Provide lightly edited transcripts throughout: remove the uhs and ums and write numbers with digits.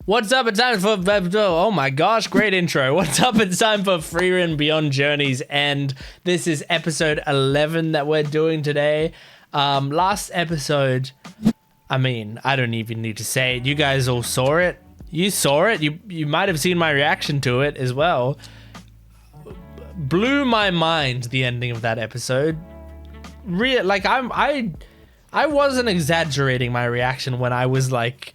What's up? It's time for, oh my gosh, great intro. What's up? It's time for Frieren Beyond Journey's End. This is episode 11 that we're doing today. Last episode, I mean, I don't even need to say it. You guys all saw it. You saw it. You might have seen my reaction to it as well. Blew my mind, the ending of that episode. I wasn't exaggerating my reaction when I was like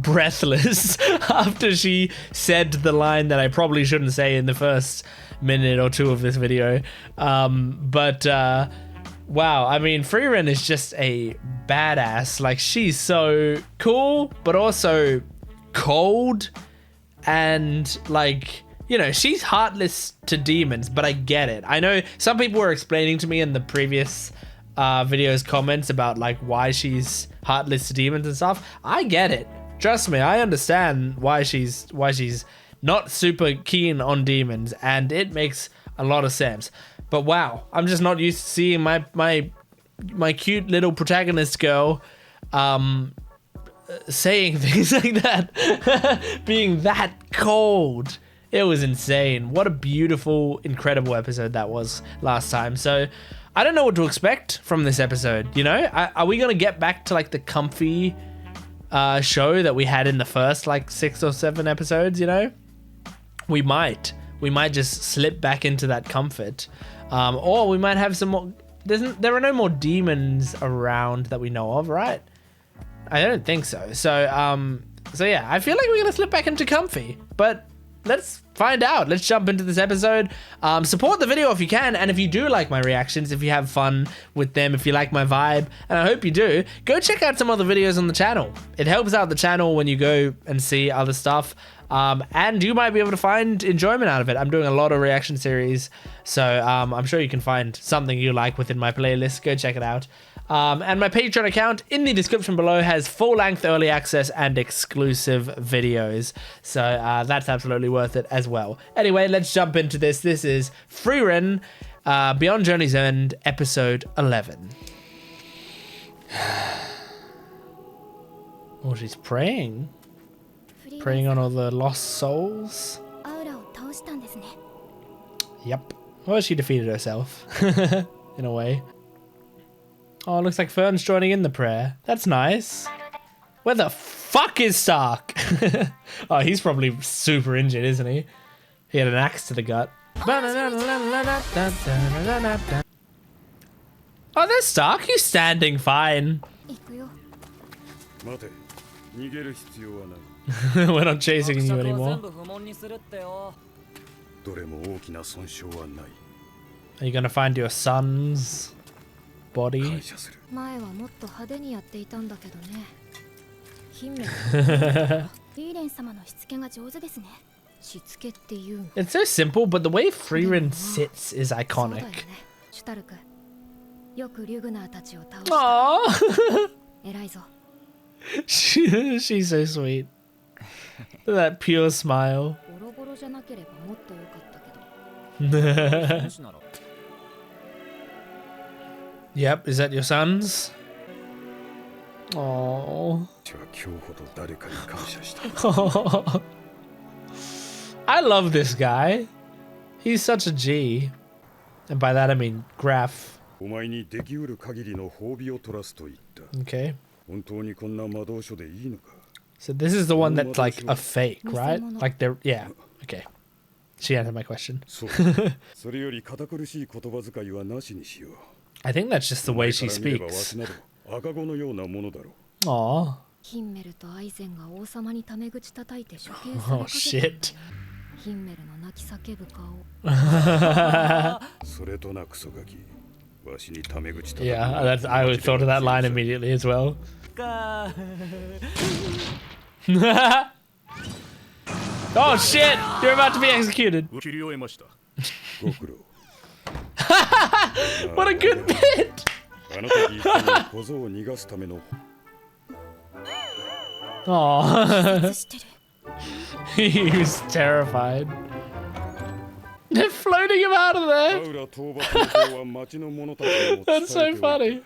breathless after she said the line that I probably shouldn't say in the first minute or two of this video. Wow, I mean, Frieren is just a badass. Like, she's so cool, but also cold, and like, you know, she's heartless to demons, but I get it. I know some people were explaining to me in the previous videos comments about like why she's heartless to demons and stuff. I get it. Trust me, I understand why she's not super keen on demons, and it makes a lot of sense. But wow, I'm just not used to seeing my cute little protagonist girl saying things like that, being that cold. It was insane. What a beautiful, incredible episode that was last time. So I don't know what to expect from this episode, you know? Are we going to get back to like the comfy show that we had in the first like 6 or 7 episodes, you know? We might just slip back into that comfort. Or we might have some more. There are no more demons around that we know of, right? I don't think so. So yeah, I feel like we're going to slip back into comfy, but let's find out. Let's jump into this episode. Support the video if you can, and if you do like my reactions, if you have fun with them, if you like my vibe, and I hope you do, go check out some other videos on the channel. It helps out the channel when you go and see other stuff, and you might be able to find enjoyment out of it. I'm doing a lot of reaction series, so I'm sure you can find something you like within my playlist. Go check it out. And my Patreon account in the description below has full-length early access and exclusive videos. So that's absolutely worth it as well. Anyway, let's jump into this. This is Frieren, Beyond Journey's End, episode 11. Oh, she's praying. Praying on all the lost souls. Yep. Well, she defeated herself, in a way. Oh, looks like Fern's joining in the prayer. That's nice. Where the fuck is Stark? Oh, he's probably super injured, isn't he? He had an axe to the gut. Oh, there's Stark. He's standing fine. We're not chasing you anymore. Are you gonna find your son's body? It's so simple, but the way Frieren sits is iconic. Aww. She's so sweet. That pure smile. Yep, is that your son's? Oh. I love this guy. He's such a G. And by that I mean Graf. Okay. So this is the one that's like a fake, right? Like they're, yeah. Okay. She answered my question. I think that's just the way she speaks. Aww. Oh shit. Yeah, that's, I always thought of that line immediately as well. Oh shit! You're about to be executed. What a good bit! Aww. He was terrified. They're floating him out of there. That's so funny.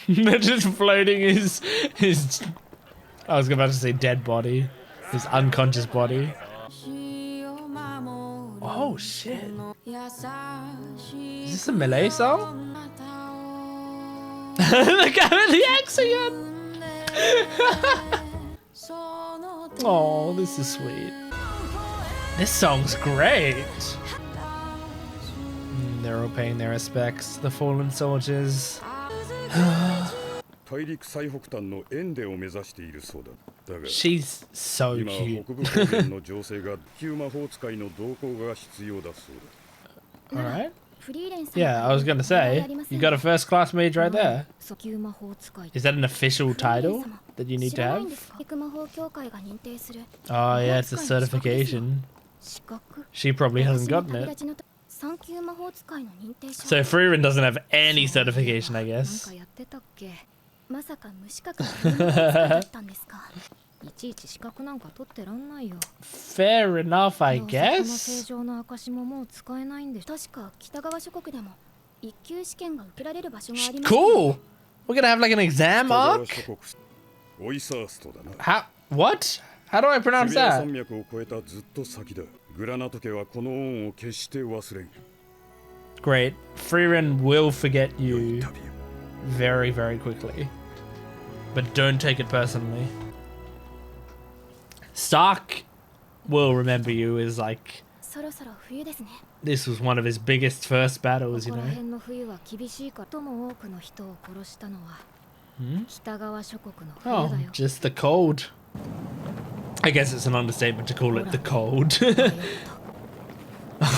They're just floating his I was about to say dead body. His unconscious body. Oh shit. Is this a Malay song? The guy with the axe again. Oh, this is sweet. This song's great. They're all paying their respects. The fallen soldiers. She's so cute. Alright. Yeah, I was gonna say, you got a first class mage right there. Is that an official title that you need to have? Oh yeah, it's a certification. She probably hasn't gotten it. So Frieren doesn't have any certification, I guess. Fair enough, I guess. Cool! We're gonna have like an exam arc? How? What? How do I pronounce that? Great. Frieren will forget you very, very quickly. But don't take it personally. Stark will remember you as like... This was one of his biggest first battles, you know? Hmm? Oh, just the cold. I guess it's an understatement to call it the cold.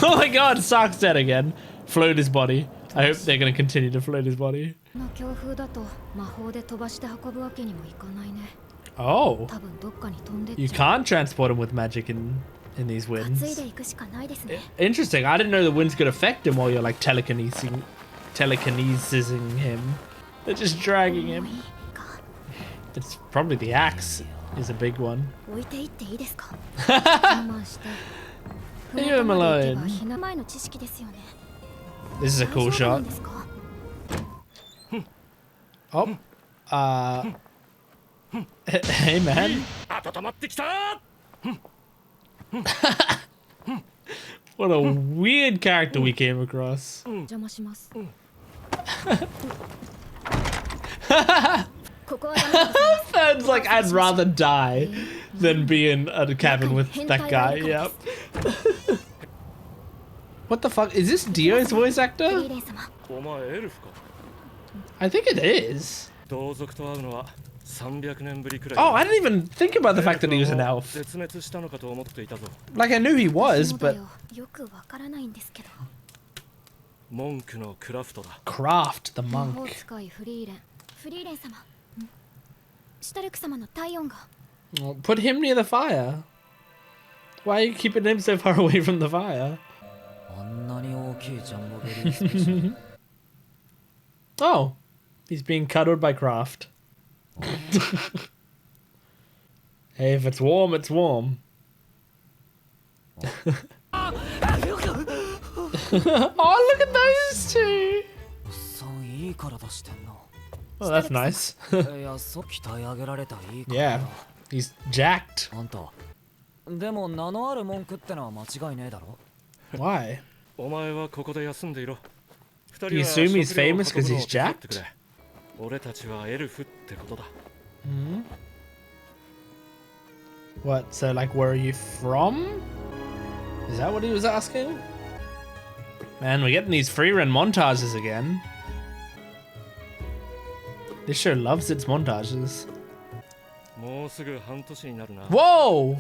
Oh my god, Stark's dead again. Float his body. I hope they're going to continue to float his body. Oh. You can't transport him with magic in these winds. Interesting. I didn't know the winds could affect him while you're like telekinesing him. They're just dragging him. It's probably the axe is a big one. Leave him alone. This is a cool shot. Oh. Hey man. What a weird character we came across. Fern's like, I'd rather die than be in a cabin with that guy. Yep. What the fuck? Is this DIO's voice actor? I think it is. Oh, I didn't even think about the fact that he was an elf. Like, I knew he was, but... Kraft the Monk. Well, put him near the fire. Why are you keeping him so far away from the fire? Oh, he's being cuddled by Kraft. Hey, if it's warm, it's warm. Oh, look at those two! Oh, that's nice. Yeah, he's jacked. Why? Do you assume he's famous because he's jacked? Hmm? What, so like where are you from? Is that what he was asking? Man, we're getting these Frieren montages again. This show loves its montages. Whoa!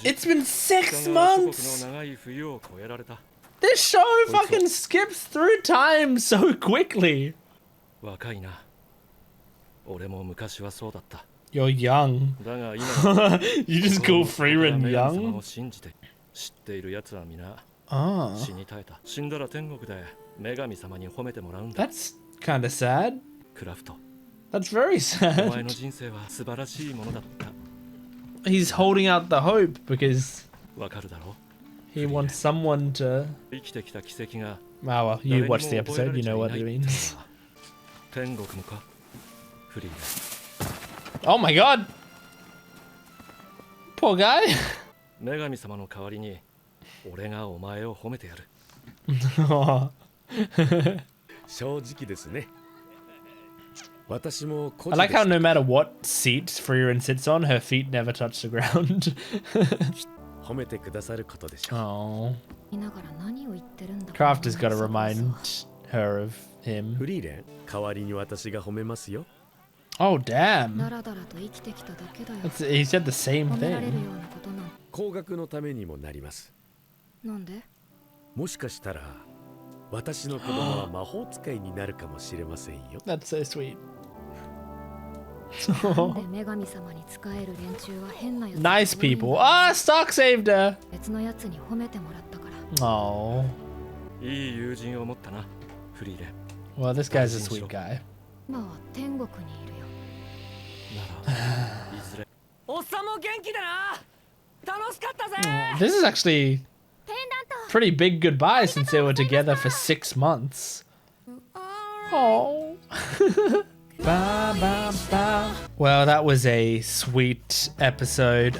It's been 6 months! This show fucking skips through time so quickly. You're young. You just call Frieren young? Ah. That's kind of sad. That's very sad. He's holding out the hope because he wants someone to... Oh well, you watched the episode, you know what it means. Oh my god. Poor guy. 女神様の代わりに俺がお前を褒めてやる。正直ですね。私も I like how no matter what seat Frieren sits on, her feet never touch the ground. 褒めてくださることでしょう。Oh. Kraft has got to remind her of him. フリーレン、代わりに私が褒めますよ。Oh damn. He said the same thing. 工学のためにもなります。なんで？もしかしたら私の子供は魔法使いになるかもしれませんよ。That's so sweet. Nice people. Ah, Stark saved her. Oh. いい友人を持ったな、フリーレン。 Well, this guy's a sweet guy. ならいずれ。おっさんも元気だな。楽しかったぜ。 This is actually pretty big goodbye since they were together for 6 months. Oh. Ba, ba, ba. Well, that was a sweet episode.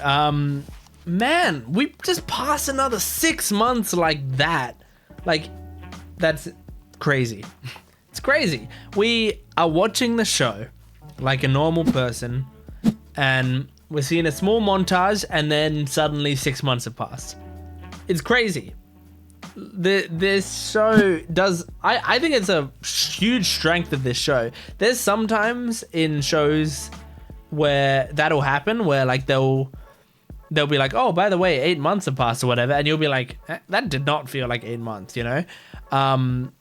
Man, we just passed another 6 months like that. Like, that's crazy. It's crazy. We are watching the show like a normal person, and we're seeing a small montage, and then suddenly 6 months have passed. It's crazy. This show does, I think it's a huge strength of this show. There's sometimes in shows where that'll happen, where like they'll be like, oh, by the way, 8 months have passed or whatever, and you'll be like, that did not feel like 8 months, you know? And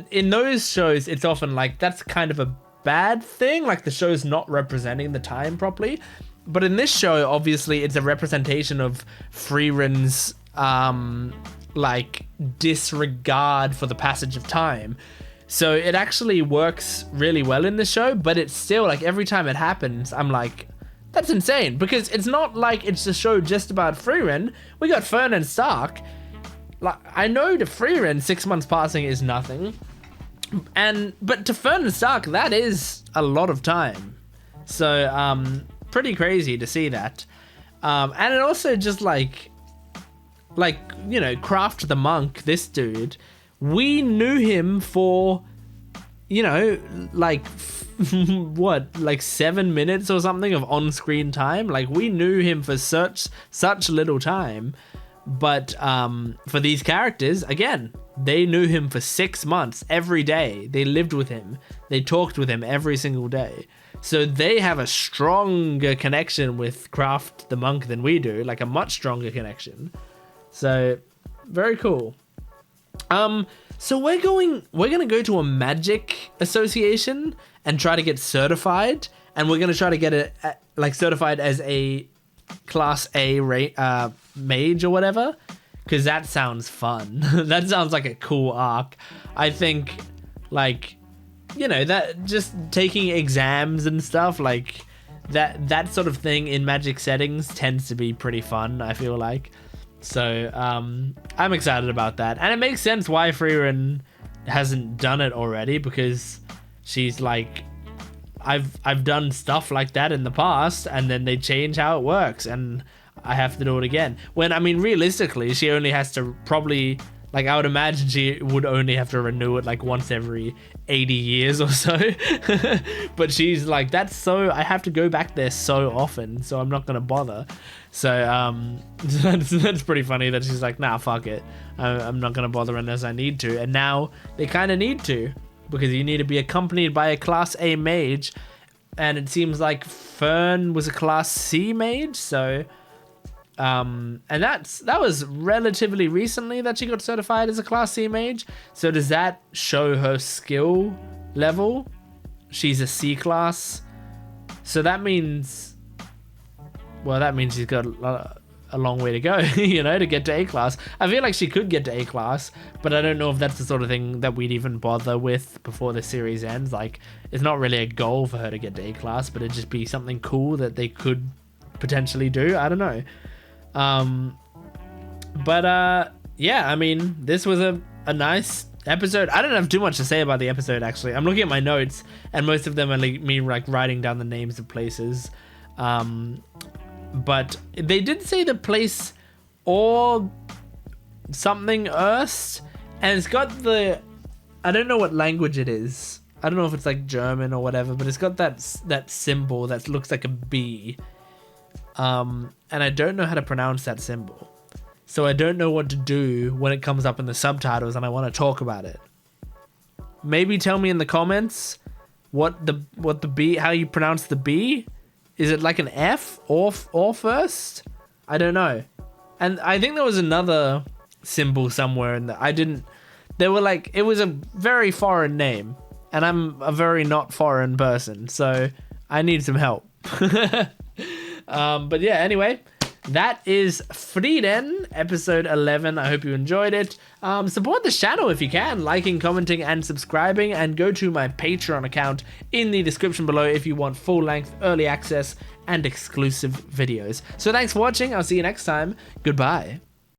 in those shows, it's often like that's kind of a bad thing, like the show's not representing the time properly. But in this show, obviously, it's a representation of Frieren's like disregard for the passage of time. So it actually works really well in the show, but it's still like every time it happens, I'm like, that's insane, because it's not like it's a show just about Frieren. We got Fern and Stark. Like, I know to Frieren 6 months passing is nothing, but to Fern and Stark, that is a lot of time. So pretty crazy to see that. And it also just like, you know, Kraft the Monk, this dude, we knew him for, you know, like what, like 7 minutes or something of on-screen time. Like, we knew him for such little time. But for these characters, again, they knew him for 6 months every day. They lived with him. They talked with him every single day. So they have a stronger connection with Kraft the Monk than we do, like a much stronger connection. So very cool. So we're gonna go to a magic association and try to get certified, and we're gonna try to get it like certified as a class A mage or whatever, because that sounds fun. That sounds like a cool arc. I think, like, you know, that just taking exams and stuff like that sort of thing in magic settings tends to be pretty fun, I feel like. So I'm excited about that, and it makes sense why Frieren hasn't done it already, because she's like, I've done stuff like that in the past, and then they change how it works, and I have to do it again. When, I mean, realistically, she only has to probably, like, I would imagine she would only have to renew it like once every 80 years or so. But she's like, I have to go back there so often, so I'm not gonna bother. So that's pretty funny that she's like, nah, fuck it, I'm not gonna bother unless I need to. And now they kind of need to, because you need to be accompanied by a class A mage, and it seems like Fern was a class C mage. So and that was relatively recently that she got certified as a class C mage. So does that show her skill level? She's a C class, so that means, well, that means she's got a long way to go, you know, to get to A class. I feel like she could get to A class, but I don't know if that's the sort of thing that we'd even bother with before the series ends. Like, it's not really a goal for her to get to A class, but it'd just be something cool that they could potentially do. I don't know. Yeah, I mean, this was a nice episode. I don't have too much to say about the episode, actually. I'm looking at my notes, and most of them are like me like writing down the names of places. But they did say the place or something Erst, and it's got the, I don't know what language it is. I don't know if it's like German or whatever, but it's got that symbol that looks like a B. And I don't know how to pronounce that symbol. So I don't know what to do when it comes up in the subtitles and I want to talk about it. Maybe tell me in the comments what the B, how you pronounce the B. Is it like an F or first? I don't know. And I think there was another symbol somewhere in there. They were like, it was a very foreign name. And I'm a very not foreign person. So I need some help. But yeah, anyway. That is Frieren, episode 11. I hope you enjoyed it. Support the channel if you can, liking, commenting, and subscribing. And go to my Patreon account in the description below if you want full-length, early access, and exclusive videos. So thanks for watching. I'll see you next time. Goodbye.